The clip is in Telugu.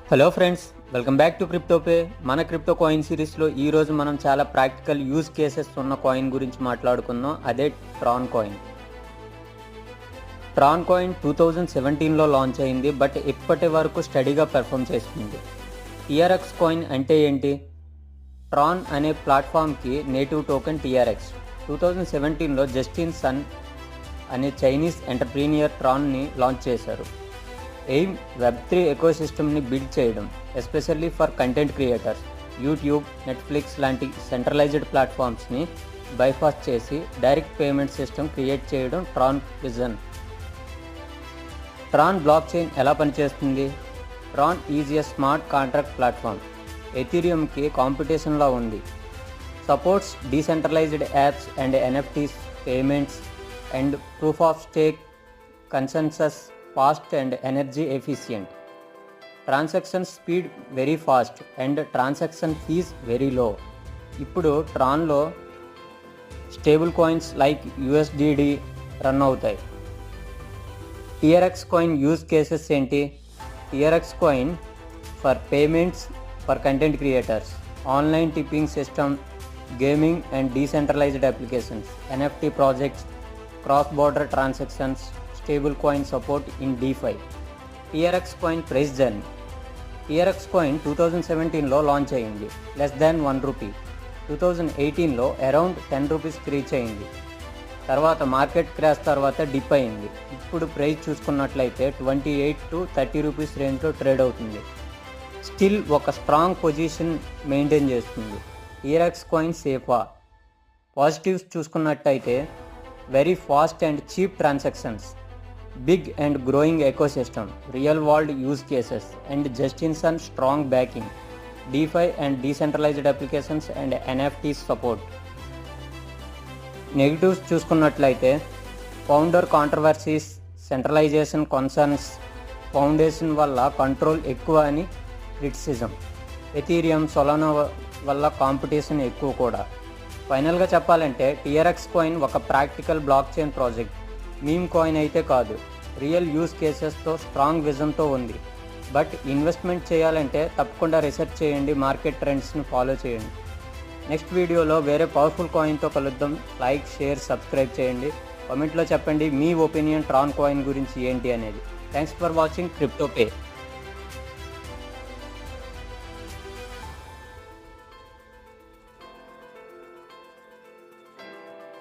Hello friends, welcome back to Cryptopay. మన క్రిప్టో కాయిన్ సిరీస్లో ఈరోజు మనం చాలా ప్రాక్టికల్ యూజ్ కేసెస్ ఉన్న కాయిన్ గురించి మాట్లాడుకుందాం. అదే ట్రాన్ కాయిన్. ట్రాన్ కాయిన్ 2017లో లాంచ్ అయింది, బట్ ఇప్పటి వరకు స్టడీగా పెర్ఫామ్ చేస్తుంది. టీఆర్ఎక్స్ కాయిన్ అంటే ఏంటి? ట్రాన్ అనే ప్లాట్ఫామ్కి నేటివ్ టోకెన్ టీఆర్ఎక్స్. 2017లో జస్టిన్ సన్ అనే చైనీస్ ఎంటర్ప్రీనియర్ ట్రాన్ని లాంచ్ చేశారు. ఎయిమ్ వెబ్3 ఎకోసిస్టమ్ని బిల్డ్ చేయడం, especially for content creators. YouTube, Netflix లాంటి సెంట్రలైజ్డ్ ప్లాట్ఫామ్స్ని బైపాస్ చేసి డైరెక్ట్ పేమెంట్ సిస్టమ్ క్రియేట్ చేయడం Tron vision. Tron blockchain ఎలా పనిచేస్తుంది? Tron is a smart contract platform. ఎథీరియంకి కాంపిటీషన్లో ఉంది. Supports decentralised apps and NFTs, payments and proof of stake, consensus, fast and energy efficient. Transaction speed very fast and transaction fees very low. ఇప్పుడు ట్రాన్లో stable coins like USDD run అవుతాయి. టీఆర్ఎక్స్ కాయిన్ యూజ్ కేసెస్ ఏంటి? TRX coin for payments for content creators, online tipping system, gaming and decentralised applications, NFT projects, cross border transactions, stable coin support in DeFi. TRX coin price journey. TRX coin 2017లో లాంచ్ అయింది, లెస్ దాన్ ₹1. 2018లో అరౌండ్ ₹10 రీచ్ అయింది. తర్వాత మార్కెట్ క్రాష్ తర్వాత డిప్ అయింది. ఇప్పుడు ప్రైస్ చూసుకున్నట్లయితే $28 to $30 రేంజ్లో ట్రేడ్ అవుతుంది. స్టిల్ ఒక స్ట్రాంగ్ పొజిషన్ మెయింటైన్ చేస్తుంది. టీఆర్ఎక్స్ కాయిన్ సేఫా? పాజిటివ్స్ చూసుకున్నట్టయితే very fast and cheap transactions, big and growing ecosystem, real world use cases and Justin Sun strong backing, DeFi and decentralised applications and NFTs support. Negatives చూసుకున్నట్లయితే founder controversies, centralisation concerns, foundation వల్ల కంట్రోల్ ఎక్కువ అని క్రిటిసిజం, ఎథీరియం, సొలానా వల్ల కాంపిటీషన్ ఎక్కువ కూడా. ఫైనల్గా చెప్పాలంటే టీఆర్ఎక్స్ కాయిన్ ఒక practical blockchain project. Meme coin అయితే కాదు, రియల్ యూజ్ కేసెస్తో స్ట్రాంగ్ విజన్తో ఉంది. బట్ ఇన్వెస్ట్మెంట్ చేయాలంటే తప్పకుండా రీసెర్చ్ చేయండి, మార్కెట్ ట్రెండ్స్ని ఫాలో చేయండి. నెక్స్ట్ వీడియోలో వేరే పవర్ఫుల్ కాయిన్తో కలుద్దాం. లైక్, షేర్, సబ్స్క్రైబ్ చేయండి. కామెంట్లో చెప్పండి మీ ఒపీనియన్ ట్రాన్ కాయిన్ గురించి ఏంటి అనేది. Thanks for watching క్రిప్టోపే.